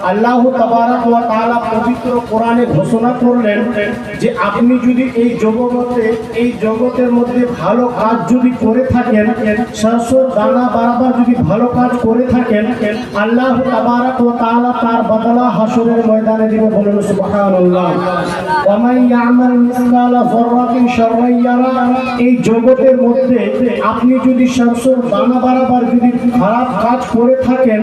আল্লাহ তাবারাক ওয়া তাআলা পবিত্র কোরআনে ঘোষণা করলেন যে আপনি যদি এই জগতের মধ্যে ভালো কাজ যদি করে থাকেন, সরষের দানা বরাবর যদি ভালো কাজ করে থাকেন, আল্লাহ তাবারাক ওয়া তাআলা তার বদলা হাসরের ময়দানে দিবে। বলুন সুবহানাল্লাহ। ওয়া মান ইয়ামাল মিসকালা যাররাতিন শাররান ইয়ারা। এই জগতের মধ্যে আপনি যদি সরষের দানা বরাবর যদি খারাপ কাজ করে থাকেন,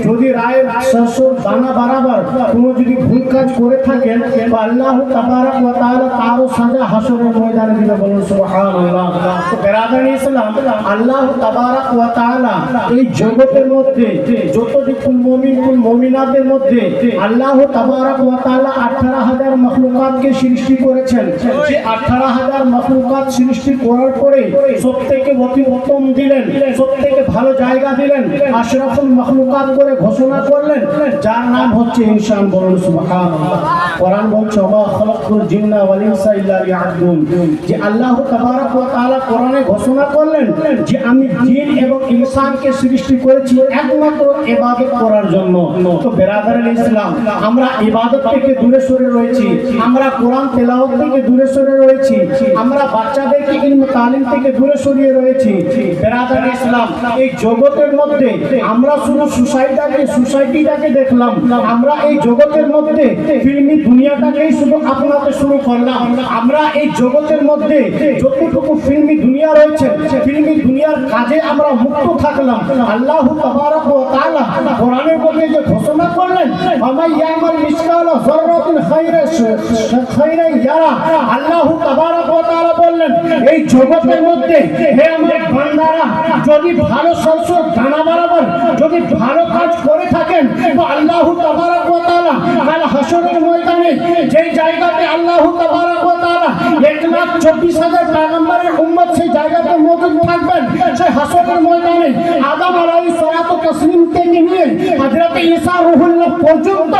যদি রায়ের সরষের দানা বরাবর কোনো যদি ভুল কাজ করে থাকেন, তো আল্লাহ তাবারাক ওয়া তাআলা তারও সাজা হাসরের ময়দানে দিবে। বলুন সুবহানাল্লাহ। তো বেরাদানি ইসলাম, আল্লাহ তাবারাক ওয়া তাআলা এই জগতের মধ্যে যতটুকু মুমিন মুমিনাতের মধ্যে আল্লাহ তাবারাক ওয়া তাআলা 18,000 মাখলুকাতকে সৃষ্টি করেছেন। যে 18,000 মাখলুকাত সৃষ্টি করার পরে সবথেকে অতি উত্তম দিলেন, সবথেকে ভালো জায়গা দিলেন, আশরাফুল মাখলুকাত করে ঘোষণা করলেন, যার নাম হচ্ছে ইনসান। বলুন সুবহানাল্লাহ। কোরআন বলছে ওয়া খালাকুল জিন্না ওয়াল ইনসা ইল্লা লিয়াবুদুন। যে আল্লাহ তাবারাক ওয়া তাআলা কোরআনে ঘোষণা করলেন যে আমি জিন এবং ইনসানকে সৃষ্টি করেছি একমাত্র ইবাদত করার জন্য। তো বেরাদারুল ইসলাম, আমরা ইবাদত থেকে দূরে সরে রয়েছি, আমরা কোরআন তেলাওয়াত থেকে দূরে সরে রয়েছি, আমরা বাচ্চাদেরকে ইলম তালিম থেকে দূরে সরিয়ে রয়েছি। বেরাদারুল ইসলাম, এই জগতের মধ্যে আমরা শুধু সোসাইটিটাকে দেখলাম, আমরা এই জগতের মধ্যে ফিল্মি দুনিয়াটাকেই শুধু আপনাতে শুরু করলাম। আমরা এই জগতের মধ্যে যতটুকু ফিল্মি দুনিয়া রয়েছে, ফিল্মি দুনিয়ার কাজে আমরা মুক্ত থাকলাম। আল্লাহ তাবারাক ওয়া তাআলা কোরআনের মধ্যে যে ঘোষণা করলেন ওয়া ইয়ামাল মিসকালা যাররাতিন খায়রান ইয়ারা, আল্লাহ তাবারাক ওয়া তাআলা বললেন এই জগতের মধ্যে হে আমার বান্দারা, যদি ভালো সরষের দানা বরাবর যদি ভালো কাজ করে থাকেন, তো আল্লাহ তাবারাক ওয়া তাআলা কাল হাসরের ময়দানে যেই জায়গাতে আল্লাহ তাবারাক ওয়া তাআলা 1,24,000 পয়গম্বরের উম্মত সেই জায়গাতে মওজুদ থাকবেন। সেই হাসরের ময়দানে আদম আলাইহিস সালাতু তাসলিম থেকে নিয়ে হযরত ঈসা রূহুল্লাহ পর্যন্ত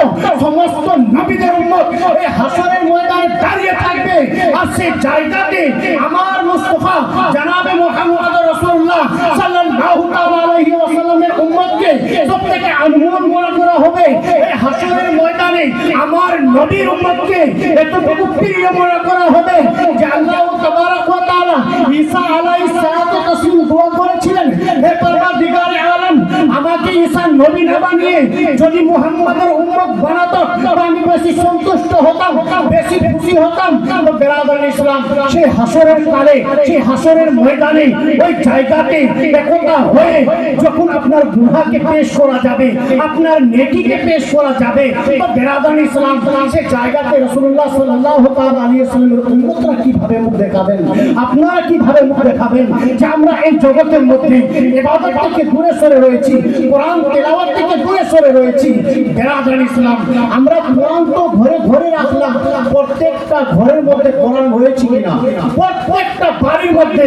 সমস্ত নবীদের উম্মত এই হাসরের ময়দানে দাঁড়িয়ে থাকবে। আর সেই জায়গাতে আমার মুস্তাফা জনাবে মুহাম্মদ রাসূলুল্লাহ সাল্লাল্লাহু আলাইহি ওয়াসাল্লামের উম্মতকে সবথেকে আনমোল মনে করা হবে। এই হাসরের ময়দানে আমার নবীর উম্মতকে এতটুকু প্রিয় মনে করা হবে যে আল্লাহ তাবারাক ওয়া তাআলা ঈসা আলাইহিস সালাতু তাসলিম দোয়া করেছিলেন, হে পরওয়ারদিগারে আলম, আমাকে ঈসা নবী না বানিয়ে যদি মুহাম্মাদের উম্মত বানাতো তবে আমি বেশি সন্তুষ্ট হতাম, বেশি খুশি হতাম। তো বেরাদারুল ইসলাম, সেই হাসরের কালে, সেই হাসরের ময়দানে ওই জায়গাতে একতা হয়ে যখন আপনার গুনাহকে পেশ করা যাবে, আপনার নেকিকে পেশ করা যাবে, তো বেরাদারুল ইসলাম সেই জায়গাতে রাসূলুল্লাহ সাল্লাল্লাহু আলাইহি ওয়াসাল্লামের উম্মতরা কিভাবে মুখ দেখাবেন, আপনারা কিভাবে মুখ দেখাবেন যে আমরা এই জগতের মধ্যে ইবাদত থেকে দূরে সরে রয়েছি, কোরআন তেলাওয়াত থেকে দূরে সরে রয়েছি। বেরাদারুল ইসলাম, আমরা কোরআন তো ঘরে ঘরে রাখলাম, প্রত্যেকটা ঘরের মধ্যে কোরআন রয়েছে কিনা, প্রত্যেকটা বাড়ির মধ্যে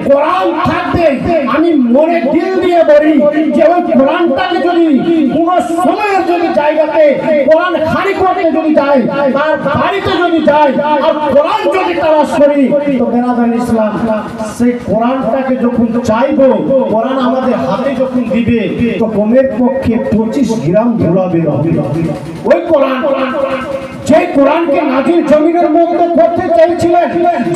কোরআন থাকবে। আমি মনে দিল দিয়ে বলি যে ওই কোরআনটাকে যদি কোন সময়ের যদি জায়গাতে কোরআন খালি করতে যদি যায়, তার বাড়িতে যদি যায় আর কোরআন যদি তালাশ করি, তো বেরাদারুল ইসলাম সেই কোরআনটাকে যখন চাইবো, কোরআন আমাদের হাতে যখন দিবে, তো কমের পক্ষে 25 গ্রাম ধুলা বের হবে। ওই কোরআন যে কোরআনকে নাজিল জমিনের মধ্যে করতে চাইছিলেন,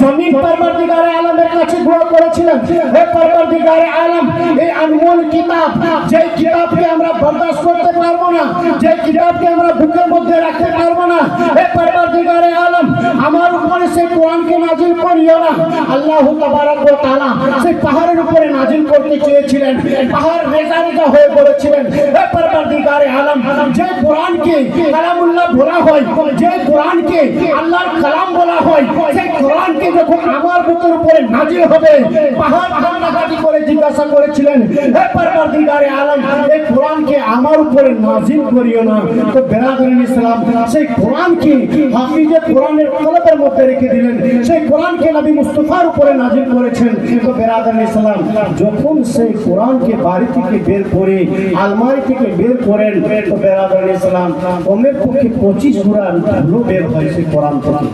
জমিন পরওয়ারদিগারে আলমের কাছে দোয়া করেছিলেন, হে পরওয়ারদিগারে আলম, এই আনমোল কিতাব, যে কিতাবকে আমরা বরদাস্ত করতে পারবো না, যে কিতাবকে আমরা বুকের মধ্যে রাখতে পারবো না, হে পরওয়ারদিগারে আলম, আমার উপরে সেই কোরআনকে নাজিল করিও না। আল্লাহ তাবারাক ওয়া তাআলা সেই পাহাড়ের উপরে নাজিল করতে চেয়েছিলেন, পাহাড় রেজা রেজা হয়ে পড়েছিলেন। হে পরওয়ারদিগারে আলম, যে কোরআনকে কালামুল্লাহ বলা হয়, যে কোরআনকে আল্লাহর কালাম বলা হয়, সেই কোরআনকে যখন আমার বুকের উপরে নাজিল হবে, পাহাড় কান্নাকাটি করে জিজ্ঞাসা করেছিলেন, হে পরওয়ারদিগারে আলম, এই কোরআনকে আমার উপরে নাজিল করিও না। তো বেরাদারুল ইসলাম সেই কোরআনকে হাফিজে কোরআনের কলবের মধ্যে রেখে দিলেন, সেই কোরআনকে নবী মুস্তাফার উপরে নাজিল করেছেন। তো বেরাদারুল ইসলাম যখন সেই কোরআনকে বাড়ি থেকে বের করে আলমারি থেকে বের করেন, তো বেরাদারুল ইসলাম কমের পক্ষে 25 গ্রাম ধুলো বের হয় সেই কোরআন থেকে।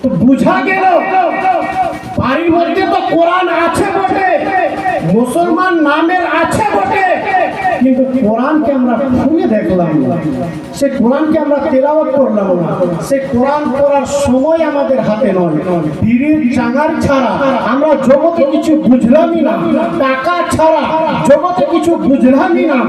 তো বুঝা গেল বাড়ির মধ্যে তো কোরআন আছে বটে, মুসলমান নামের আছে বটে, কিন্তু কোরআনকে আমরা খুলে দেখলাম না, সে কোরআনকে আমরা তেলাওয়াত করলাম না, সে কোরআন পড়ার সময় আমাদের হাতে নয়। বীরের চাঙার ছাড়া আমরা জগতে কিছু বুঝলামই না, টাকা ছাড়া জগতে কিছু বুঝলামই না।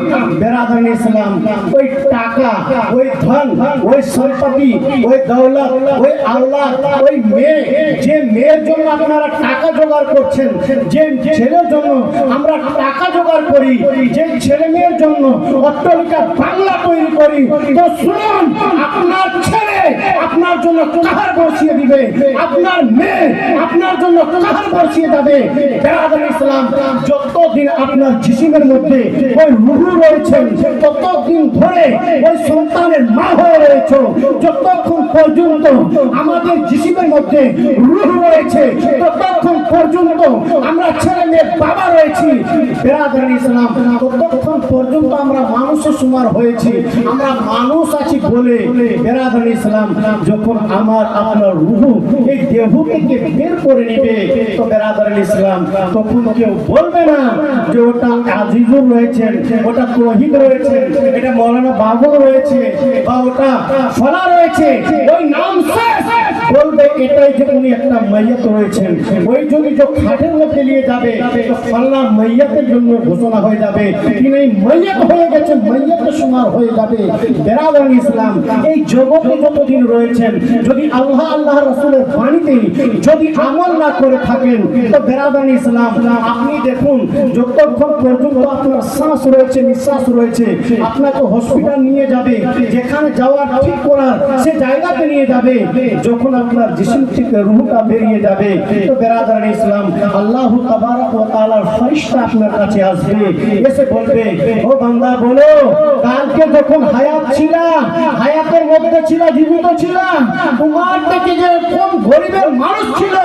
বেরাদান ইসলাম, ওই টাকা, ওই ধন, ওই সম্পত্তি, ওই দৌলত, ওই আওলাদ, ওই মেয়ে, যে মেয়ের জন্য আপনারা টাকা জোগাড় করছেন, যে ছেলের জন্য আমরা টাকা জোগাড় করি, যে ছেলে মেয়ের জন্য অট্টালিকা বাংলা তৈরি করি, তো শুনুন, আপনার ছেলে আপনার জন্য কাহার বসিয়ে দিবে, আপনার মেয়ে আপনার জন্য কাহার বসিয়ে যাবে। বেরাদান ইসলাম, যতদিন আপনার জিসিমের মধ্যে ওই রুহু রয়েছেন, ততদিন ধরে ওই সন্তানের মা হয়ে রয়েছে। যতক্ষণ পর্যন্ত আমাদের জিসিমের মধ্যে রুহু রয়েছে, ততক্ষণ পর্যন্ত আমরা ছেলে মেয়ের বাবা রয়েছি। বেরাদান ইসলাম, ততক্ষণ পর্যন্ত আমরা মানুষের সমান হয়েছি, আমরা মানুষ আছি বলে। বেরাদান ইসলাম, যখন আমার আপনার রুহু এই দেহ থেকে বের করে নিবে, তো বেরাদান ইসলাম, তখন কেউ বলবে না যে ওটা আজিজুর রয়েছেন, ওটা তৌহিদ রয়েছে, এটা মৌলানা বাবু রয়েছে, বা ওটা ফলা রয়েছে, ওই নাম শেষ। বলবে এটাই যে উনি একটা মাইয়াত রয়েছেন। ওই যদি যে খাটের মধ্যে নিয়ে যাবে, তো ফল্লা মাইয়াতের জন্য ঘোষণা হয়ে যাবে, তিনি এই মাইয়াত হয়ে গেছে, মাইয়াতের সমান হয়ে যাবে। বেরাদান ইসলাম, এই জগতে যতদিন রয়েছেন, যদি আল্লাহ আল্লাহ রাসূলের বাণীতে যদি আমল না করে থাকেন, তো বেরাদান ইসলাম, আপনি দেখুন, যতক্ষণ পর্যন্ত আপনার শ্বাস রয়েছে, নিঃশ্বাস রয়েছে, আপনাকে হসপিটাল নিয়ে যাবে, যেখানে যাওয়ার ঠিক করার সে জায়গাতে নিয়ে যাবে। যখন আপনার জিসিম থেকে রূহটা বেরিয়ে যাবে, তো বেরাদান ইসলাম, আল্লাহ তাবারক ওয়া তাআলার ফেরেশতা আপনার কাছে আসবে, এসে বলবে, ও বান্দা বলো, কালকে যখন হায়াত ছিলা, হায়াতের মধ্যে ছিলা, জীবিত ছিলা, তোমার থেকে যে কোন গরিবের মানুষ ছিল,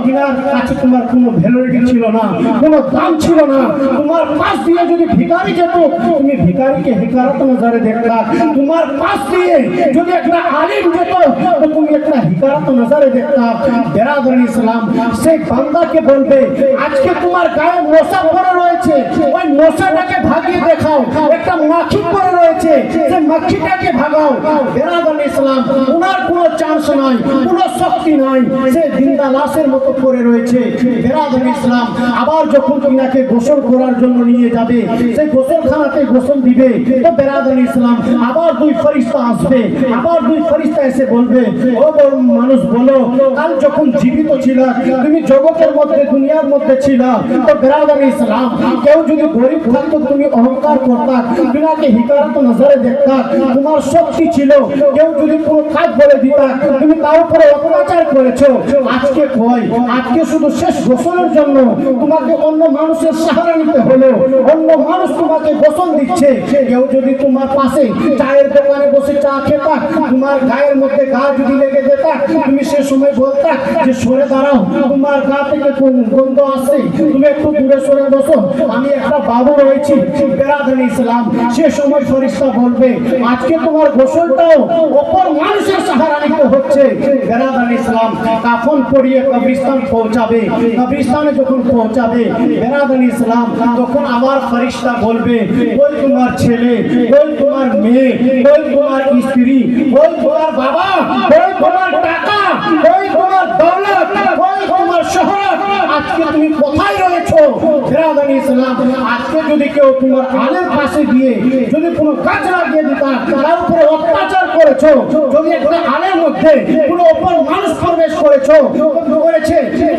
তিনার কাছে তোমার কোনো ভ্যালুরিটি ছিল না, কোনো দাম ছিল না। তোমার পাশ দিয়ে যদি ভিখারি যেত, তুমি ভিখারিকে হিকারত নজরে দেখতা। তোমার পাশ দিয়ে যদি একটা আলিম যেত, তো তুমি একটা হিকারত নজরে দেখতা। বেরাদান ইসলাম, সেই বান্দাকে বলবে, আজকে তোমার গায়ে মশা পড়ে রয়েছে, ওই মশাটাকে ভাগিয়ে দেখাও। একটা মাছি পড়ে রয়েছে, সেই মাছিটাকে ভাগাও। বেরাদান ইসলাম, ওনার কোনো চান্স নাই, কোনো শক্তি নাই, সে জিন্দা লাশের মতো পড়ে রয়েছে। বেরাদান ইসলাম, আবার যখন তিনাকে গোসল করার জন্য নিয়ে যাবে, সেই গোসলখানাতে গোসল দিবে, তো বেরাদান ইসলাম, আবার দুই ফেরেশতা আসবে, আবার দুই ফেরেশতা এসে বলবে, ও মানুষ বলো, কাল যখন জীবিত ছিল, তুমি জগতের মধ্যে, দুনিয়ার মধ্যে ছিল, তো বেরাদান ইসলাম, কেউ যদি গরিব থাকতো, তুমি অহংকার করতা, তিনাকে হিকারত নজরে দেখতা, তোমার শক্তি ছিল, কেউ যদি কোনো কাজ বলে দিতা, তুমি তার উপরে অত্যাচার করেছো। আজকে কয়, আজকে শুধু শেষ গোসলের জন্য তোমাকে অন্য মানুষের সাহারা নিতে হলো, অন্য মানুষ তোমাকে গোসল দিচ্ছে। কেউ যদি তোমার পাশে চায়ের দোকানে বসে চা খেতা, তোমার গায়ের মধ্যে গা যদি লেগে যেতা, তুমি সে সময় বলতা যে সরে দাঁড়াও, তোমার গা থেকে কোন গন্ধ আসছে, তুমি একটু দূরে সরে বসো, আমি একটা বাবু রয়েছি। বেরাদান ইসলাম, সে সময় ফেরেশতা বলবে, আজকে তোমার গোসলটাও অপর মানুষের সাহারা নিতে হচ্ছে। বেরাদান ইসলাম, কাফন পরিয়ে কবরস্থান পৌঁছাবে, কবরস্থানে যখন পৌঁছাবে, বেরাদান ইসলাম, তখন আবার ফেরেশতা বলবে, ওই তোমার ছেলে, ওই তোমার মেয়ে, ওই তোমার স্ত্রী, ওই তোমার বাবা, ওই তোমার টাকা, ওই তোমার দৌলত, ওই তোমার শহরত, আজকে তুমি কোথায় রয়েছো? বেরাদান ইসলাম, আজকে যদি কেউ তোমার আলের পাশে গিয়ে যদি কোনো কাজ লাগিয়ে দিতা, তার উপরে অত্যাচার করেছো, যদি একটা আলের মধ্যে কোনো অপর মানুষ প্রবেশ করেছে,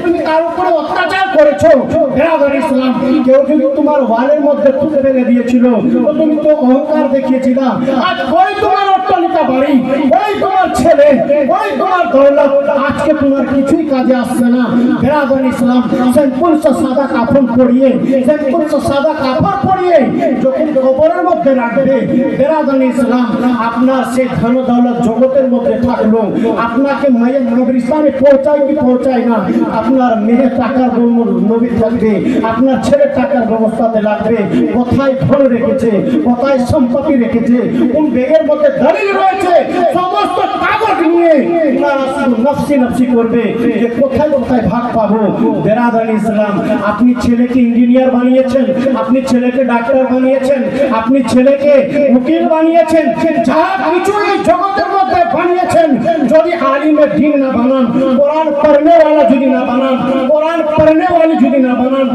তুমি তার উপরে অত্যাচার করেছো। বেরাদান ইসলাম, কেউ যদি তোমার ওয়ালের মধ্যে থুতু ফেলে দিয়েছিল, তো তুমি তো অহংকার দেখিয়েছিলা। আজ ওই তোমার অট্টালিকা বাড়ি, ওই তোমার ছেলে, ওই তোমার দৌলত, আজকে তোমার কিছুই কাজে আসছে না। বেরাদান ইসলাম, সিম্পল সাদা কাপড় পরিয়ে, সিম্পল সাদা কাপড় পরিয়ে যখন কবরের মধ্যে রাখবে, বেরাদান ইসলাম, আপনার সেই ধন দৌলত জগতের মধ্যে থাকলো, আপনাকে মায়ের নবরস্থানে পৌঁছায় কি পৌঁছায় না, আপনার মেয়ে টাকার নবী থাকবে, আপনার ছেলে টাকার ব্যবস্থাতে লাগবে, কোথায় ধন রেখেছে, কোথায় সম্পত্তি রেখেছে, কোন ব্যাগের মধ্যে দলিল রয়েছে, সমস্ত কাগজ কাগজ নিয়ে ওনারা শুধু নফসি নফসি করবে যে কোথায় কোথায় ভাগ পাবো। বেরাদার ইসলাম, আপনি ছেলেকে ইঞ্জিনিয়ার বানিয়েছেন, আপনি ছেলেকে ডাক্তার বানিয়েছেন, আপনি ছেলেকে উকিল বানিয়েছেন, যা কিছু এই জগতের মধ্যে বানিয়েছেন, যদি আলিমে দ্বীন না বানান, কোরআন পড়নে वाला যদি না বানান, কোরআন পড়নে वाली যদি না বানান,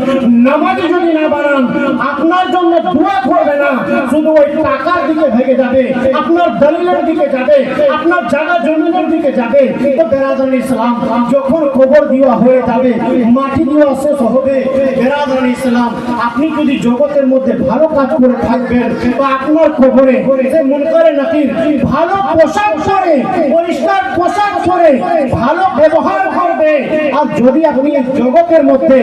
নামাজি যদি না বানান, আপনার জন্য দোয়া করবে না, শুধু ওই টাকার দিকে ভেগে যাবে, আপনার দলিলের দিকে যাবে, আপনার জায়গা জমিনের দিকে যাবে। তো বেরাদার ইসলাম, যখন কবর দেওয়া হয়ে যাবে, মাটি দেওয়া শেষ হবে, বেরাদার ইসলাম, আপনি যদি জগতের মধ্যে ভালো কাজ করে থাকবেন, তো আপনার কবরে সে মুনকারে নাকির ভালো পোশাক পরে, পরিষ্কার পোশাক পরে ভালো ব্যবহার করবে। আর যদি আপনি জগতের মধ্যে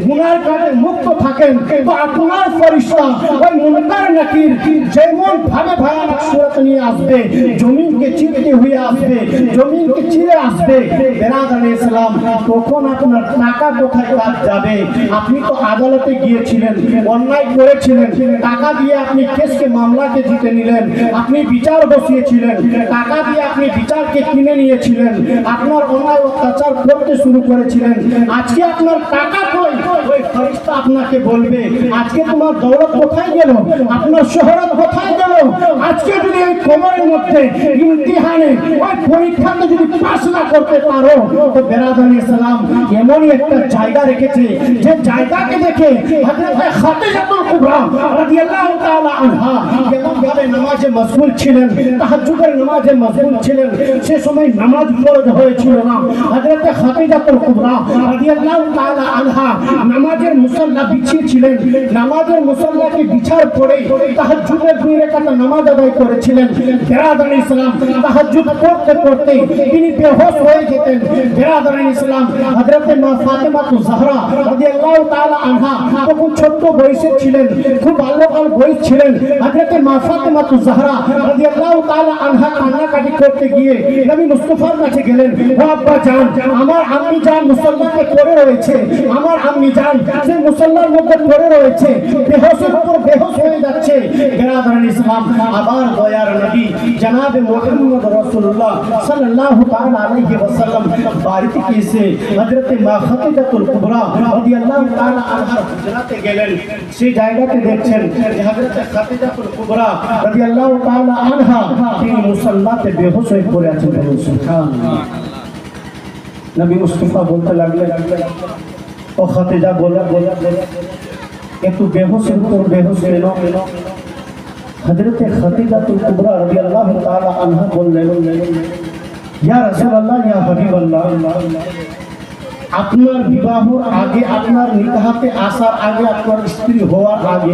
গুনার কাজে মুক্ত থাকেন, তো আপনার ফেরেশতা ওই মুনকার নাকির যেমন ভাবে ভয়ানক সুরত নিয়ে আসবে, জমিনকে চিরতে হয়ে আসবে, জমিনকে চিরে আসবে। বেরাদার ইসলাম, তখন আপনার টাকা কোথায় কাজ যাবে? আপনি তো আদালতে গিয়েছিলেন, অন্যায় করেছিলেন, টাকা দিয়ে আপনি কেসকে মামলাকে জিতে নিলেন, আপনি বিচার বসিয়েছিলেন, টাকা দিয়ে আপনি বিচারকে কিনে নিয়েছিলেন, আপনার অন্যায় অত্যাচার করতে শুরু করেছিলেন। আজকে আপনার টাকা কই? ওই ফেরেশতা আপনাকে বলবে, আজকে তোমার দৌলত কোথায় গেল, আপনার শহরত কোথায় গেল? আজকে যদি এই কবরের মধ্যে ইমতিহানে ওই পরীক্ষাতে যদি পাস না করতে পারো, তো বেরাদার ইসলাম এমনই একটা জায়গা রেখেছে, যে জায়গাকে দেখে হযরত খাদিজাতুল কুবরা রাদিয়াল্লাহু তাআলা আনহা যেমন ভাবে নামাজে মশগুল ছিলেন, তাহাজ্জুদের নামাজে মশগুল ছিলেন, সে সময় নামাজ ফরজ হয়েছিল না। হযরত খাদিজাতুল কুবরা রাদিয়াল্লাহু তাআলা আনহা নামাজের মুসাল্লা বিছিয়েছিলেন, নামাজের মুসাল্লাকে বিছার পরে তাহাজ্জুদের 2 রাকাত নামাজ আদায় করেছিলেন। বেরাদার ইসলাম, তাহাজ্জুদ পড়তে পড়তে তিনি বেহুশ হয়ে যেতেন। বেরাদার ইসলাম, হযরত মা ফাতেমা জাহরা রাদিয়াল্লাহু তাআলা আনহা তখন ছোট বয়সে ছিলেন, খুব বাল্যকাল বয়স ছিলেন। হযরত মা ফাতেমা জাহরা রাদিয়াল্লাহু তাআলা আনহা কান্নাকাটি করতে গিয়ে নবী মুস্তাফার কাছে গেলেন, ও আব্বা জান, আমার আম্মি জান মুসল্লাতে পড়ে রয়েছে, আমার আম্মি জান সে মুসল্লার মধ্যে পড়ে রয়েছে, বেহুশের উপর বেহুশ হয়ে যাচ্ছে। বেরাদার ইসলাম, আবার দয়ার নবী জনাবে মুহাম্মদ রাসূলুল্লাহ সাল্লাল্লাহু তাআলা আলাইহি ওয়াসাল্লাম বাড়িতে এসে হযরত মা খাদিজাতুল কুবরা রাদিয়াল্লাহু তাআলা আনহার হুজরাতে গেলেন। সেই জায়গাতে দেখছেন যে হযরত খাদিজাতুল কুবরা রাদিয়াল্লাহু তাআলা আনহা তিনি মুসল্লাতে বেহুশ হয়ে পড়ে আছেন। সুবহানাল্লাহ। নবী মুস্তাফা বলতে লাগলেন, ও খাদিজা, বলা একটু বেহুশের উপর বেহুশ কেন? হযরত খাদিজাতুল কুবরা রাদিয়াল্লাহু তাআলা আনহা বললেন, ইয়া রাসূলুল্লাহ, ইয়া হাবিবাল্লাহ, আপনার বিবাহর আগে, আপনার নিকাহতে আসার আগে, আপনার স্ত্রী হওয়ার আগে